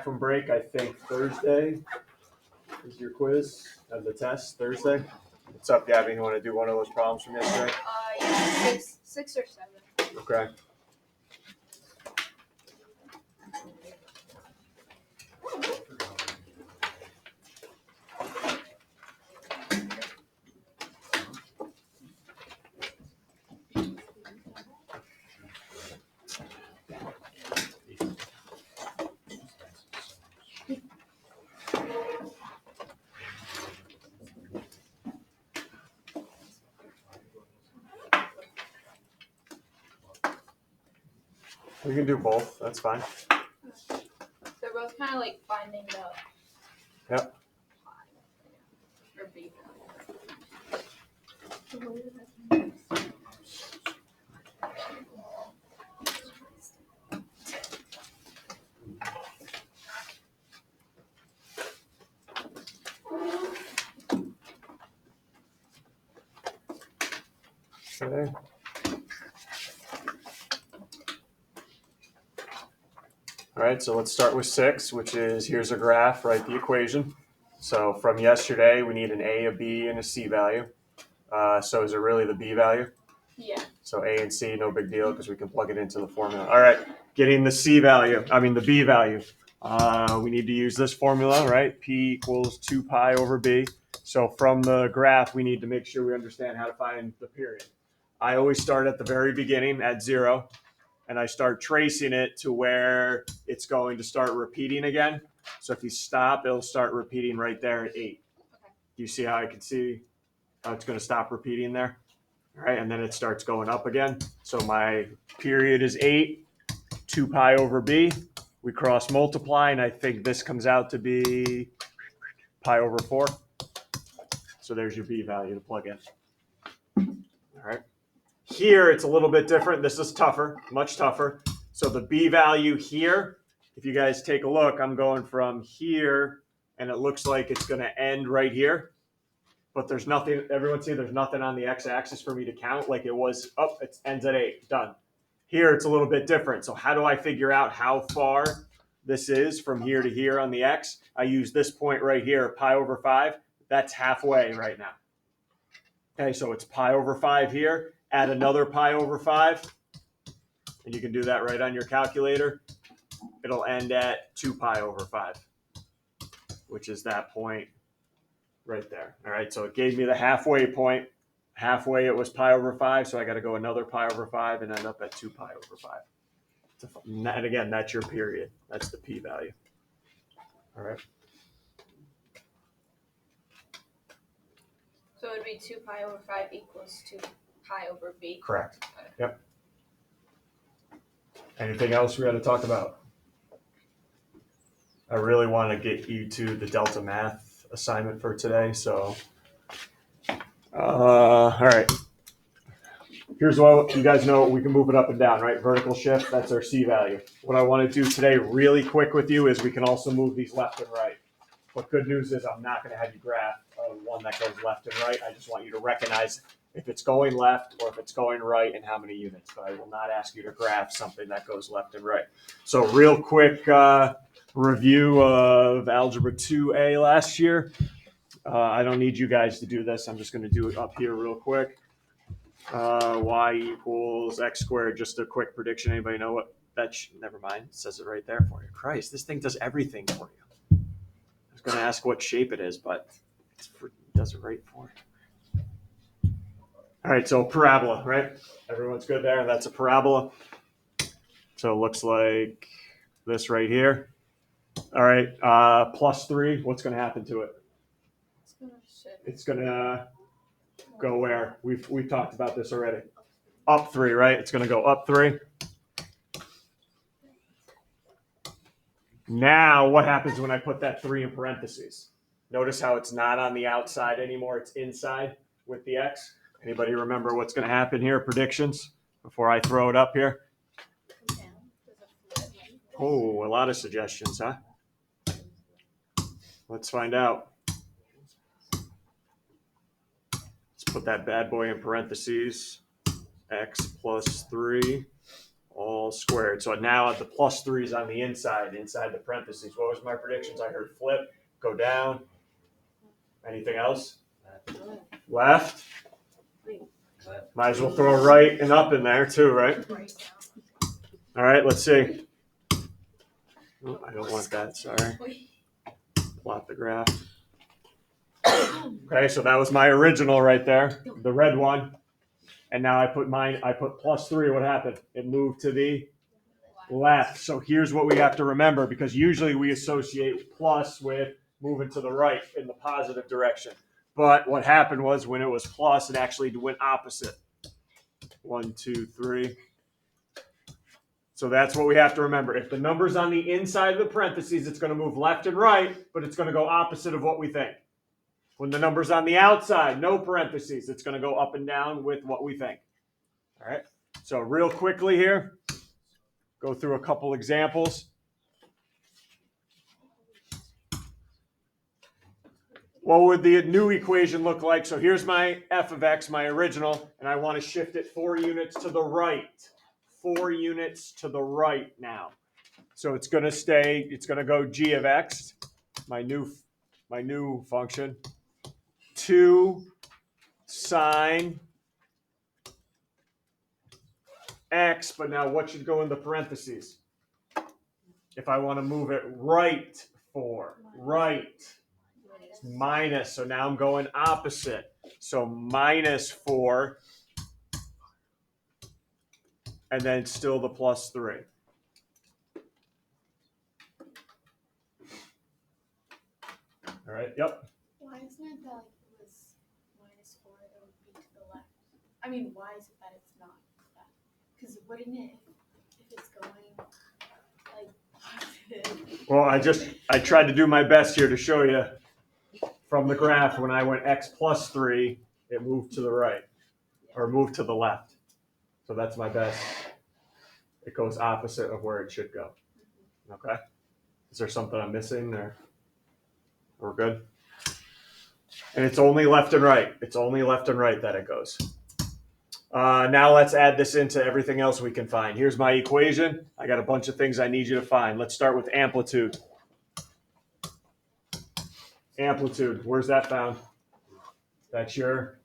From break, I think Thursday is your quiz of the test. Thursday. What's up, Gavin? You want to do one of those problems from yesterday? Yeah, six or seven. Okay. We can do both. That's fine. They're both kind of like finding the. Yep. Or B. Okay. All right, so let's start with 6, which is here's a graph, write the equation. So from yesterday, we need an A, a B, and a C value. So is it really the B value? Yeah. So A and C, no big deal because we can plug it into the formula. All right, getting the B value. We need to use this formula, right? P equals 2 pi over B. So from the graph, we need to make sure we understand how to find the period. I always start at the very beginning at 0, and I start tracing it to where it's going to start repeating again. So if you stop, it'll start repeating right there at 8. Okay. Do you see how I can see how it's going to stop repeating there? All right, and then it starts going up again. So my period is 8, 2 pi over B. We cross multiply, and I think this comes out to be pi over 4. So there's your B value to plug in. All right. Here, it's a little bit different. This is tougher, much tougher. So the B value here, if you guys take a look, I'm going from here, and it looks like it's going to end right here. But there's nothing, everyone see there's nothing on the x-axis for me to count like it was, it ends at 8, done. Here, it's a little bit different. So how do I figure out how far this is from here to here on the x? I use this point right here, pi over 5. That's halfway right now. Okay, so it's pi over 5 here. Add another pi over 5. And you can do that right on your calculator. It'll end at 2 pi over 5, which is that point right there. All right, so it gave me the halfway point. Halfway it was pi over 5, so I got to go another pi over 5 and end up at 2 pi over 5. And again, that's your period. That's the p value. All right. So it would be 2 pi over 5 equals 2 pi over B. Correct. Yep. Anything else we got to talk about? I really want to get you to the Delta Math assignment for today, so all right. Here's what you guys know. We can move it up and down, right? Vertical shift, that's our C value. What I want to do today really quick with you is we can also move these left and right. But good news is I'm not going to have you graph one that goes left and right. I just want you to recognize if it's going left or if it's going right and how many units. But I will not ask you to graph something that goes left and right. So real quick review of Algebra 2A last year. I don't need you guys to do this. I'm just going to do it up here real quick. Y equals x squared. Just a quick prediction. Anybody know what that? Never mind. It says it right there for you. Christ, this thing does everything for you. I was going to ask what shape it is, but it does it right for you. All right, so parabola, right? Everyone's good there. That's a parabola. So it looks like this right here. All right, plus 3. What's going to happen to it? It's going to shift. It's going to go where? We've talked about this already. Up 3, right? It's going to go up 3. Now, what happens when I put that 3 in parentheses? Notice how it's not on the outside anymore. It's inside with the x. Anybody remember what's going to happen here? Predictions before I throw it up here? Oh, a lot of suggestions, huh? Let's find out. Let's put that bad boy in parentheses. X plus 3. all squared. So now the plus 3 is on the inside the parentheses. What was my predictions? I heard flip, go down. Anything else? Left. Might as well throw a right and up in there too, right? All right, let's see. Oh, I don't want that, sorry. Plot the graph. Okay, so that was my original right there, the red one. And now I put plus 3. What happened? It moved to the left. So here's what we have to remember, because usually we associate plus with moving to the right in the positive direction. But what happened was when it was plus, it actually went opposite. 1, 2, 3. So that's what we have to remember. If the number's on the inside of the parentheses, it's going to move left and right, but it's going to go opposite of what we think. When the number's on the outside, no parentheses, it's going to go up and down with what we think. All right. So real quickly here, go through a couple examples. What would the new equation look like? So here's my f of x, my original, and I want to shift it 4 units to the right. 4 units to the right now. So it's going to go g of x, my new function, 2 sine x, but now what should go in the parentheses? If I want to move it right 4, right, it's minus, so now I'm going opposite. So minus 4, and then still the plus 3. All right, yep. Why isn't it that it was -4 that would be to the left? I mean, why is it that it's not that? Because wouldn't it, if it's going like positive? Well, I tried to do my best here to show you from the graph. When I went x plus 3, it moved to the right, or moved to the left. So that's my best. It goes opposite of where it should go. Okay? Is there something I'm missing, or we're good? And it's only left and right. It's only left and right that it goes. Now let's add this into everything else we can find. Here's my equation. I got a bunch of things I need you to find. Let's start with amplitude. Amplitude, where's that found? That's your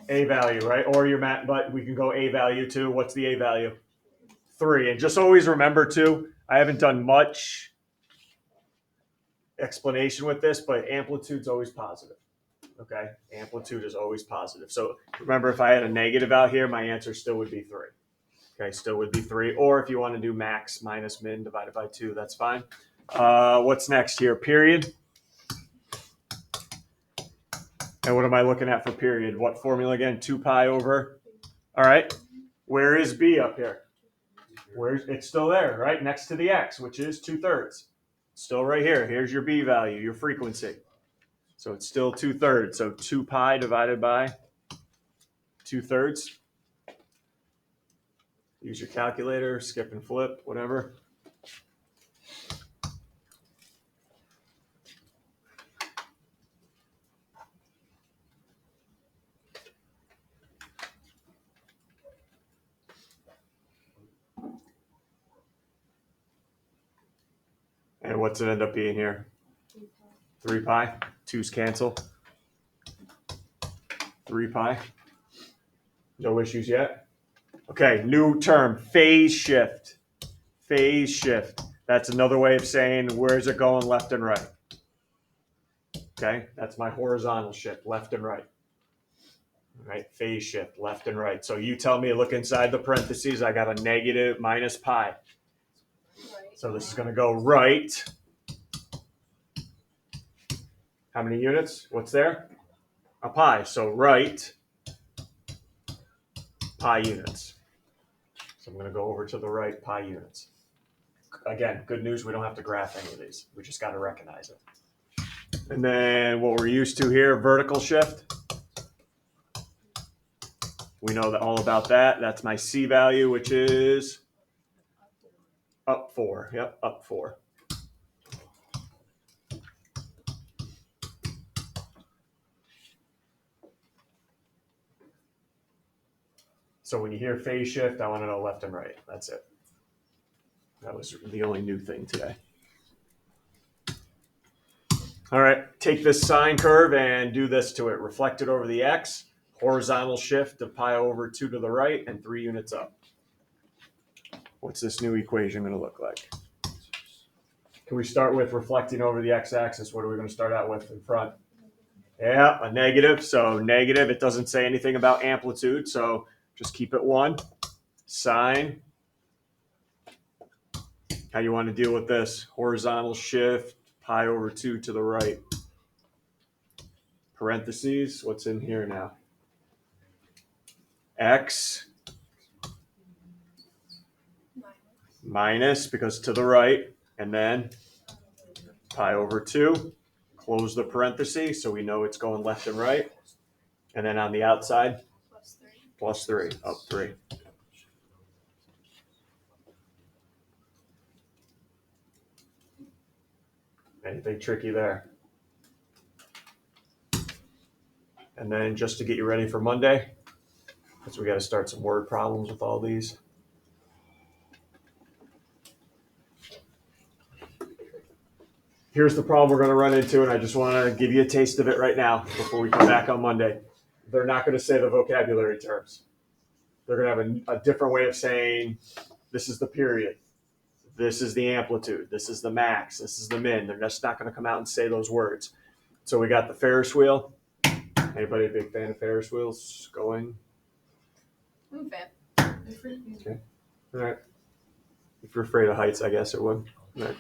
A value, right? Or your but we can go A value too. What's the A value? 3. And just always remember too, I haven't done much explanation with this, but amplitude's always positive. Okay, amplitude is always positive. So remember, if I had a negative out here, my answer still would be 3. Okay, still would be 3. Or if you want to do max minus min divided by 2, that's fine. What's next here? Period. And what am I looking at for period? What formula again? 2 pi over. All right. Where is b up here? It's still there, right? Next to the x, which is 2/3. Still right here. Here's your b value, your frequency. So it's still 2/3. So 2 pi divided by 2/3. Use your calculator, skip and flip, whatever. And what's it end up being here? 3 pi. 2's cancel. 3 pi. No issues yet? Okay, new term, phase shift. Phase shift. That's another way of saying where is it going left and right. Okay, that's my horizontal shift, left and right. All right, phase shift, left and right. So you tell me, look inside the parentheses, I got a negative minus pi. So this is going to go right. How many units? What's there? A pi. So right pi units. So I'm going to go over to the right pi units. Again, good news, we don't have to graph any of these. We just got to recognize it. And then what we're used to here, vertical shift. We know that all about that. That's my C value, which is up 4. Yep, up 4. So when you hear phase shift, I want to know left and right. That's it. That was the only new thing today. All right, take this sine curve and do this to it. Reflect it over the x, horizontal shift of pi over 2 to the right and 3 units up. What's this new equation going to look like? Can we start with reflecting over the x-axis? What are we going to start out with in front? Yeah, a negative. So negative, it doesn't say anything about amplitude, so just keep it 1. Sine. How you want to deal with this? Horizontal shift, pi over 2 to the right. Parentheses, what's in here now? X minus, because to the right, and then pi over 2. Close the parenthesis so we know it's going left and right. And then on the outside, plus 3, up 3. Anything tricky there? And then just to get you ready for Monday, because we got to start some word problems with all these. Here's the problem we're going to run into, and I just want to give you a taste of it right now before we come back on Monday. They're not going to say the vocabulary terms. They're going to have a different way of saying this is the period, this is the amplitude, this is the max, this is the min. They're just not going to come out and say those words. So we got the Ferris wheel. Anybody a big fan of Ferris wheels? Going? I'm a fan. Okay. All right. If you're afraid of heights, I guess it would. All right.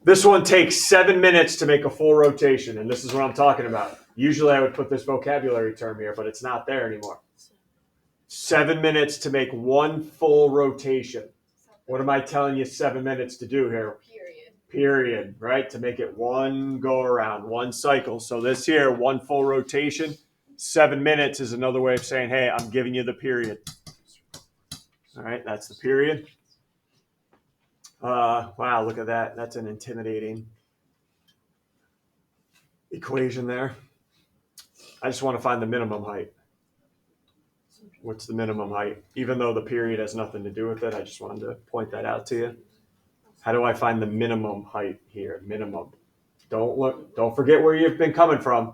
This one takes 7 minutes to make a full rotation, and this is what I'm talking about. Usually I would put this vocabulary term here, but it's not there anymore. 7 minutes to make one full rotation. What am I telling you 7 minutes to do here? Period, right? To make it one go around, one cycle. So this here, one full rotation, 7 minutes is another way of saying, hey, I'm giving you the period. All right, that's the period. Wow, look at that. That's an intimidating equation there. I just want to find the minimum height. What's the minimum height? Even though the period has nothing to do with it, I just wanted to point that out to you. How do I find the minimum height here? Minimum. Don't forget where you've been coming from.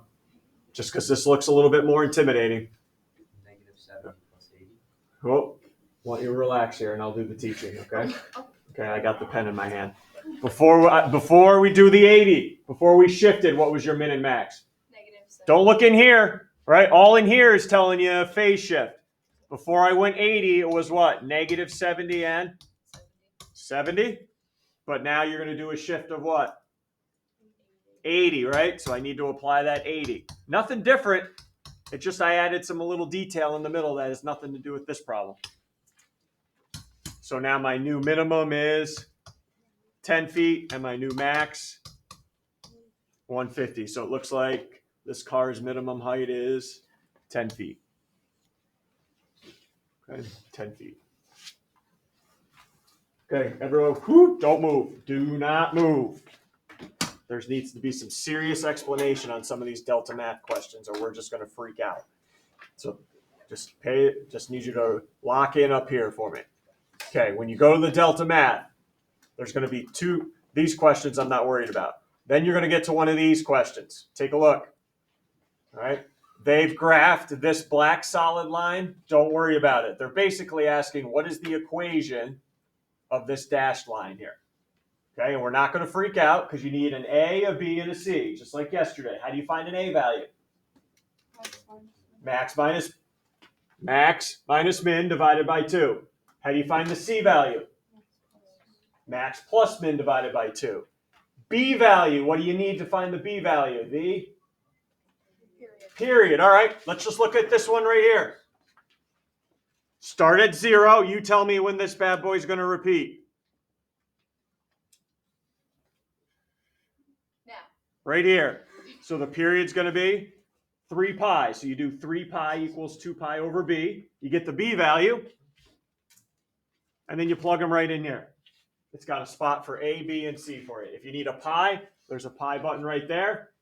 Just because this looks a little bit more intimidating. -7 plus 80. Oh, want you to relax here and I'll do the teaching, okay? Okay, I got the pen in my hand. Before we do the 80, before we shifted, what was your min and max? -7. Don't look in here, right? All in here is telling you phase shift. Before I went 80, it was what? -70 and 70? But now you're going to do a shift of what? 80, right? So I need to apply that 80. Nothing different. It's just I added some little detail in the middle that has nothing to do with this problem. So now my new minimum is 10 feet and my new max 150. So it looks like this car's minimum height is 10 feet. Okay, 10 feet. Okay, everyone, whoop, don't move. Do not move. There needs to be some serious explanation on some of these delta math questions or we're just going to freak out. So just need you to lock in up here for me. Okay, when you go to the delta math, there's going to be these questions I'm not worried about. Then you're going to get to one of these questions. Take a look. All right. They've graphed this black solid line. Don't worry about it. They're basically asking what is the equation of this dashed line here. Okay, and we're not going to freak out because you need an A, a B, and a C, just like yesterday. How do you find an A value? Max minus min divided by 2. How do you find the C value? Max plus min divided by 2. B value, what do you need to find the B value? The period. All right, let's just look at this one right here. Start at 0. You tell me when this bad boy is going to repeat. Now. Right here. So the period's going to be 3 pi. So you do 3 pi equals 2 pi over b. You get the b value. And then you plug them right in here. It's got a spot for A, B, and C for it. If you need a pi, there's a pi button right there.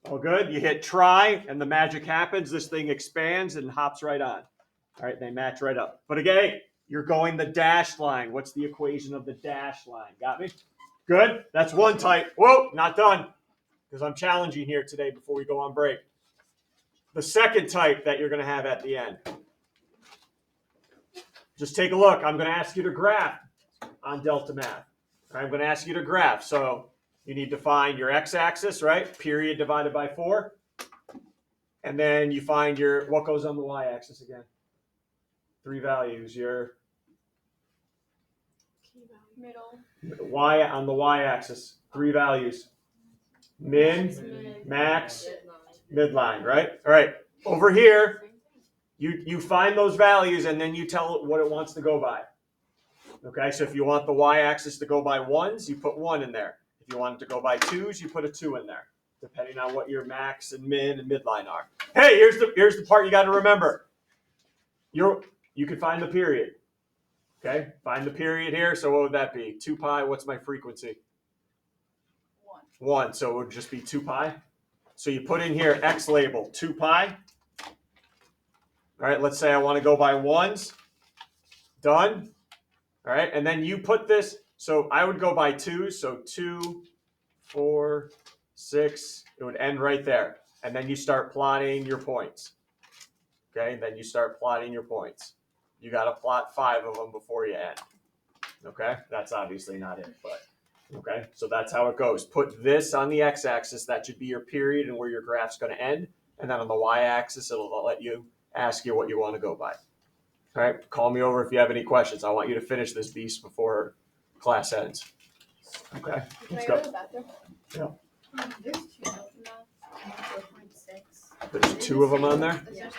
All good. You hit try, and the magic happens. This thing expands and hops right on. All right, they match right up. But again, You're going the dashed line. What's the equation of the dashed line? Got me? Good. That's one type. Whoa, not done. Because I'm challenging here today before we go on break. The second type that you're going to have at the end. Just take a look. I'm going to ask you to graph on Delta Math. I'm going to ask you to graph. So you need to find your x-axis, right? Period divided by 4. And then you find your, what goes on the y-axis again? 3 values. Your Middle. y on the y-axis, 3 values. Min, max, midline, right? All right. Over here, you find those values and then you tell it what it wants to go by. Okay, so if you want the y-axis to go by 1s, you put 1 in there. If you want it to go by 2s, you put a 2 in there, depending on what your max and min and midline are. Hey, here's the part you got to remember. You can find the period. Okay, find the period here. So what would that be? 2 pi. What's my frequency? 1. So it would just be 2 pi. So you put in here x label 2 pi. All right, let's say I want to go by 1s. Done. All right, and then you put this. So I would go by 2s. So 2, 4, 6. It would end right there. And then you start plotting your points. Okay, and then you start plotting your points. You got to plot 5 of them before you end. Okay, that's obviously not it, but okay, so that's how it goes. Put this on the x-axis. That should be your period and where your graph's going to end. And then on the y-axis, it'll let you ask you what you want to go by. All right, call me over if you have any questions. I want you to finish this beast before class ends. Okay, let's go. Can I go to the bathroom? Yeah. There's 2 Delta Maths and 4.6. There's 2 of them on there. Yeah.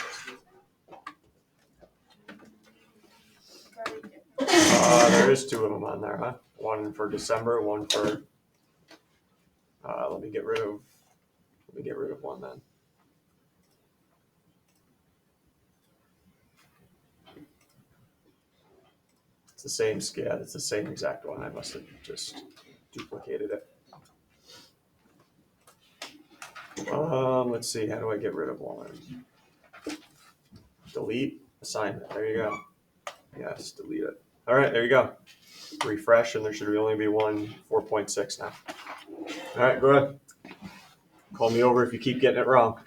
There is 2 of them on there, huh? One for December, one for. Let me get rid of one then. It's the same scale. It's the same exact one. I must have just duplicated it. Let's see. How do I get rid of one? Delete assignment. There you go. Yes, delete it. All right, there you go. Refresh, and there should only be one 4.6 now. All right, go ahead. Call me over if you keep getting it wrong.